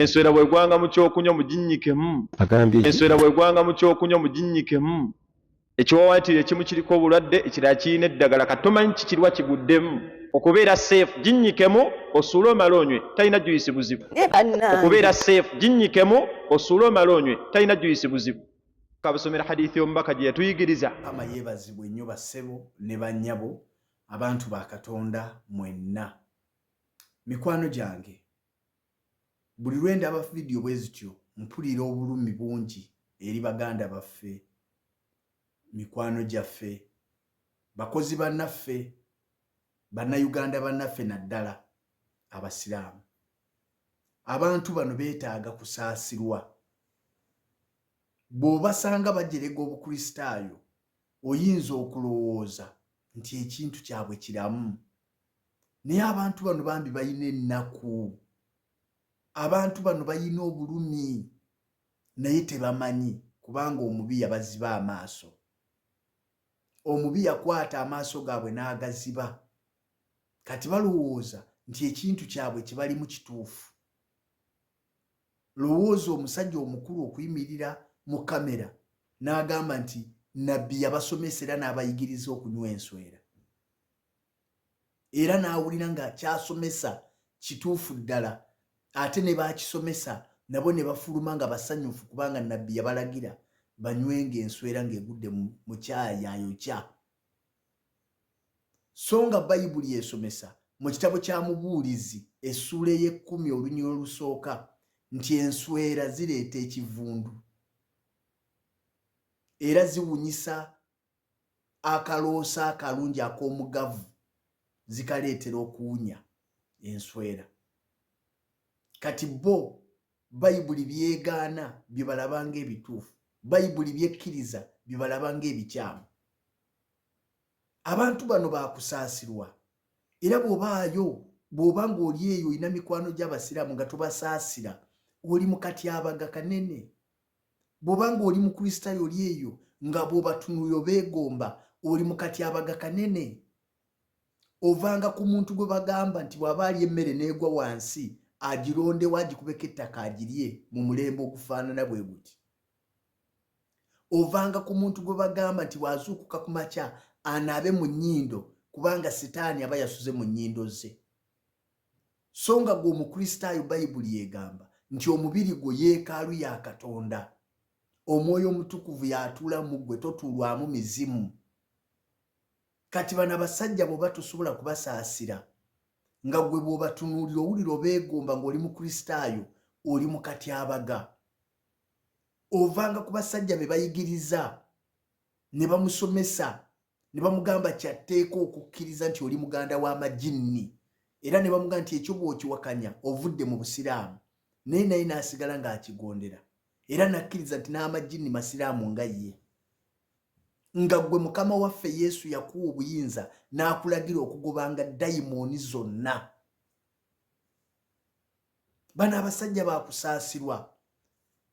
enswera bwegwanga mu kyokunywa muginnyikemu. Enswera bwegwanga mu kyokunywa muginnyikemu. Ekiwawaatiro ekimu kiriko obulwadde, ekirala kirina eddagala, kati tomanyi kikirwa kiguddemu. Okubeera safe ginnyikemu osuule omale onywe, talina juyisi buzibu. Okubeera safe ginnyikemu osuule omale onywe, talina juyisi buzibu. Kabusomera hadithi y'omubaka gye yatuyigiriza. Kama yeebazibwa ennyo bassebo ne bannyabo, abantu ba Katonda mwenna. Mikwano gyange, buli lwe ndaba vidiyo bwe zityo mpulira obulumi bungi eri baganda baffe, mikwano gyaffe, bakozi bannaffe, bannayuganda bannaffe naddala abasiraamu. Abantu bano beetaaga kusaasirwa. Bw'obasanga bajerega obukristaayo oyinza okulowooza nti ekintu kyabwe kiramu. Naye abantu bano bambi balina ennaku. Abantu bano balina obulumi naye tebamanyi, kubanga omubi yabaziba amaaso. Omubi yakwata amaaso gaabwe n'agaziba. Kati balowooza nti ekintu kyabwe kibalimu kituufu. Lowooza omusajja omukulu okuyimirira mu kamera n'agamba nti nabbi yabasomesa era n'abayigiriza okunywa enswera. Era n'awulira nga kyasomesa kituufu ddala, ate ne baakisomesa nabo ne bafuluma nga basanyufu kubanga nabbi yabalagira banywenga enswera ng'egudde mu kyayi ayokya. So nga Bayibuli esomesa mu kitabo kya Mubuulizi essuula ey'ekkumi olunyiriri olusooka nti enswera zireeta ekivundu era ziwunyisa akaloosa akalungi ak'omugavu, zikaleetera okuwunya enswera. Kati bo Bayibuli byegaana bye balaba ng'ebituufu, Bayibuli byekkiriza bye balaba ng'ebikyamu. Abantu bano baakusaasirwa, era bw'oba ng'oli eyo olina mikwano gy'abasiraamu nga tobasaasira, oli mu katyabaga kanene. Bw'oba ng'oli mu kristaayo oli eyo nga bw'obatunuulira obeegomba, oli mu katyabaga kanene. Ovanga ku muntu gwe bagamba nti bw'aba alya emmere n'egwa wansi agirondewo agikubeko ettaka agirye mu mulembe ogufaanana bwe guti. Ovanga ku muntu gwe bagamba nti bw'azuukuka ku makya anaabe mu nnyindo kubanga sitaani aba yasuze mu nnyindo ze. So nga gwe omukristaayo Bayibuli yegamba nti omubiri gwo yeekaalu ya Katonda, Omwoyo Omutukuvu y'atuula mu ggwe, totuulwamu mizimu. Kati bano abasajja bw'oba tosobola kubasaasira, nga gwe bw'obatunuulira owulira obeegomba ng'oli mu kristaayo, oli mu katyabaga. Ovanga ku basajja be bayigiriza ne bamusomesa ne bamugamba kyatteeka okukkiriza nti oli muganda w'amajinni, era ne bamugamba nti ekyo bw'okiwakanya ovudde mu busiraamu, naye n'asigala ng'akigondera, era n'akkiriza nti n'amajinni masiraamu nga ye. Nga gwe Mukama waffe Yesu yakuwa obuyinza n'akulagira okugobanga dayimooni zonna. Bano abasajja baakusaasirwa.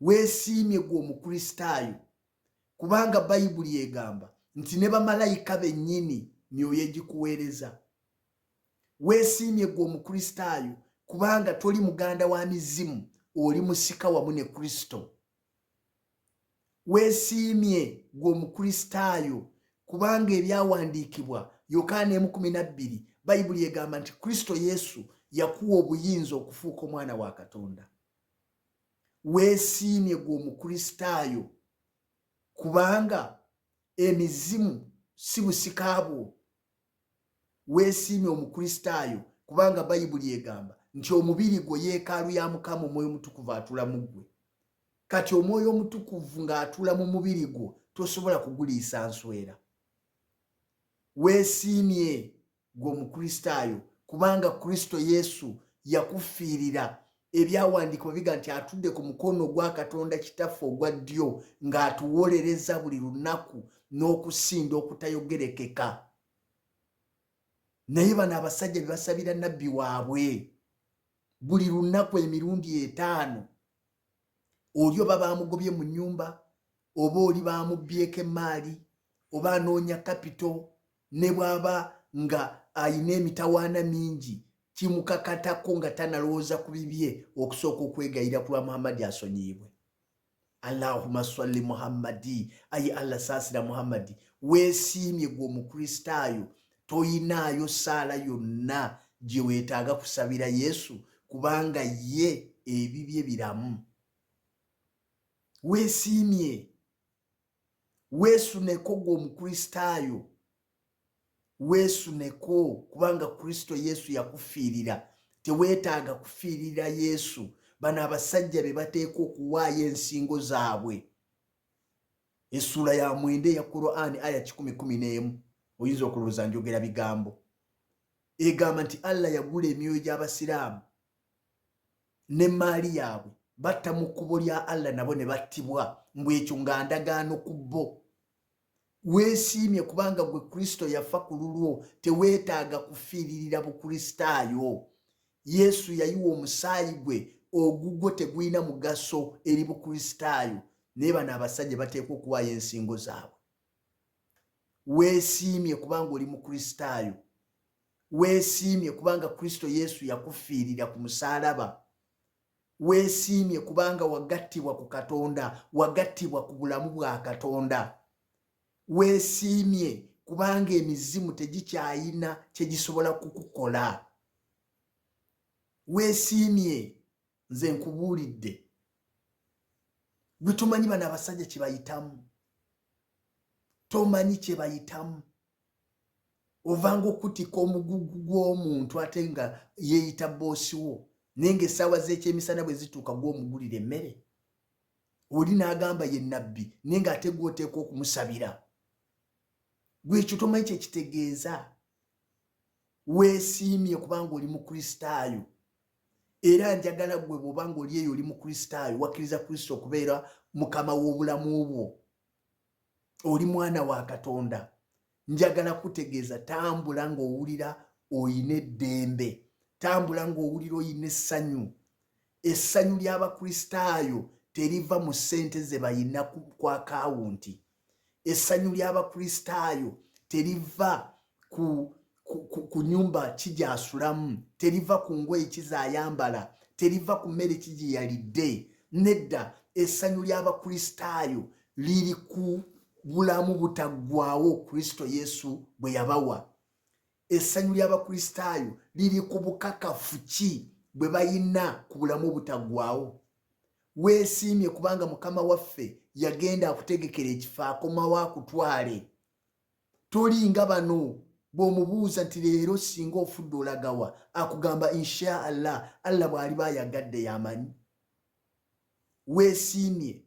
Weesiimye gwe omukristaayo, kubanga Bayibuli yegamba nti ne bamalayika bennyini myoyo egikuweereza. Weesiimye gwe omukristaayo, kubanga toli muganda wa mizimu, oli musika wamu ne Kristo. Weesiimye gwe omukristaayo, kubanga ebyawandiikibwa Yokaana 1:12 Bayibuli egamba nti Kristo Yesu yakuwa obuyinza okufuuka omwana wa Katonda. Weesiimye gwe omukristaayo, kubanga emizimu si busika bwo. Weesiimye omukristaayo, kubanga Bayibuli egamba nti omubiri gwo yeekaalu ya Mukama Omwoyo Omutukuvu atuula mu ggwe. Kati Omwoyo Omutukuvu ng'atuula mu mubiri gwo tosobola kuguliisa nswera. Weesiimye gwe omukristaayo, kubanga Kristo Yesu yakufiirira. Ebyawandiikibwa biga nti atudde ku mukono ogwa Katonda Kitaffe ogwa ddyo ng'atuwolereza buli lunaku n'okusinda okutayogerekeka. Naye bano abasajja be basabira nabbi waabwe buli lunaku emirundi 5. Oli oba baamugobye mu nnyumba, oba oli baamubbyeko emmaali, oba anoonya kapito, ne bw'aba nga ayina emitawaana mingi, kimukakatako nga tanalowooza ku bibye okusooka okwegayira ku lwa Muhammadi asonyiibwe. Allahumma salli Muhammadi, ayi Allah saasira Muhammadi. Weesiimye gwe omukristaayo toyinaayo saala yonna gye weetaaga kusabira Yesu kubanga ye ebibye biramu. Weesiimye, weesuneko gwe omukristaayo, weesuneko kubanga Kristo Yesu yakufiirira. Teweetaaga kufiirira Yesu. Bano abasajja be bateeka okuwaayo ensingo zaabwe. Essula ya 9 ya Qur'an aya 10:11 oyinza okulowooza njogera bigambo. Egamba nti Allah yagula emyoyo gy'abasiraamu n'emmaali yaabwe batta mu kkubo lya Allah nabo ne battibwa mbwekyo nga ndagaano ku bo. Weesiimye kubanga gwe Kristo yafa ku lulwo teweetaaga kufiiririra bukristaayo. Yesu yayiwa omusaayi gwe ogugwo tegulina mugaso eri bukristaayo. Naye bano abasajja bateekwa okuwaayo ensingo zaabwe. Weesiimye kubanga oli mukristaayo. Weesiimye kubanga Kristo Yesu yakufiirira ku musaalaba. Weesiimye kubanga wagattibwa ku Katonda, wagattibwa ku bulamu bwa Katonda. Weesiimye kubanga emizimu tegikyayina kye gisobola kukukola. Weesiimye, nze nkubuulidde. Gwe tomanyi bano abasajja kye bayitamu. Tomanyi kye bayitamu. Ovanga okutika omugugu gw'omuntu ate nga yeeyita boosi wo. Naye ng'essaawa z'ekyemisana bwe zituuka gw'omugulira emmere. Oli n'agamba ye nnabbi naye ng'ate gw'oteekwa okumusabira. Gwe ekyo tomanyi kye kitegeeza. Weesiimye kubanga oli mukristaayo. Era njagala gwe bw'obanga oli eyo oli mukristaayo wakkiriza Kristo okubeera mukama w'obulamu bwo. Oli mwana wa Katonda. Njagala kutegeeza tambula ng'owulira oyina eddembe. Tambula ng'owulira oyina essanyu. Essanyu ly'abakristaayo teriva mu ssente ze bayina ku akawunti. Essanyu ly'abakristaayo teriva ku nyumba kigyasulamu, teriva ku ngoye kizayambala, teriva ku mmere kigiyalidde. Nedda, essanyu ly'abakristaayo liri ku bulamu butaggwaawo Kristo Yesu bwe yabawa. Essanyu ly'abakristaayo liri ku bukakafu ki bwe bayina ku bulamu butaggwaawo. Weesiimye kubanga Mukama waffe yagenda akutegekera ekifo akomawo akutwale. Tolinga bano bw'omubuuza nti leero singa ofudde olagawa akugamba insha Allah, Allah bw'aliba ayagadde yamanyi. Weesiimye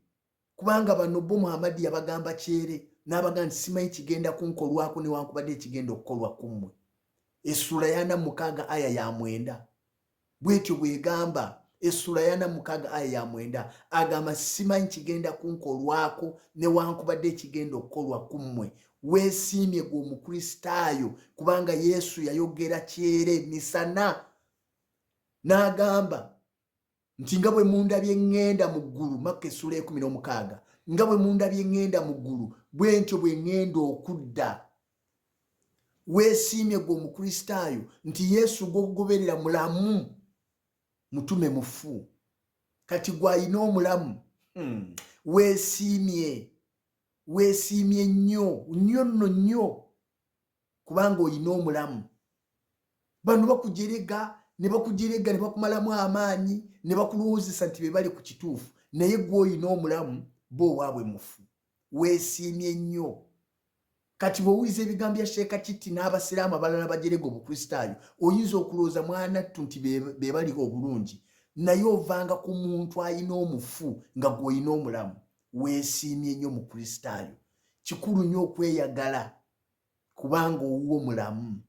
kubanga bano bo Muhammadi yabagamba kyere n'abagamba nti simanyi kigenda kunkolwako newankubadde ekigenda okukolwa ku mmwe. Essula ya 46 aya ya 9 bw'etyo bw'egamba. Essula ya 46 aya ya 9 agamba simanyi kigenda kunkolwako newankubadde ekigenda okukolwa ku mmwe. Weesiimye gwe omukristaayo kubanga Yesu yayogera kyere misana n'agamba nti nga bwe mundabye ŋŋenda mu ggulu, Makka essula 16, nga bwe mundabye ŋŋenda mu ggulu bwe ntyo bwe ŋŋenda okudda. Weesiimye gwe omukristaayo nti Yesu gw'ogoberera mulamu, mutume mufu, kati gw'ayina omulamu. Weesiimye, weesiimye nnyo nnyo nno nnyo kubanga oyina omulamu. Bano bakujerega ne bakumalamu amaanyi ne bakulowoozesa nti be bali ku kituufu, naye gw'oyina omulamu bo waabwe mufu. Weesiimye nnyo. Kati bw'owuliza ebigambo bya Sheeka Kitti n'abasiraamu abalala bajerega obukristaayo oyinza okulowooza mwanattu nti be baliho obulungi, naye ovanga ku muntu ayina omufu nga gw'oyina omulamu. Weesiimye nnyo mukristaayo. Kikulu nnyo okweyagala kubanga owuwo mulamu.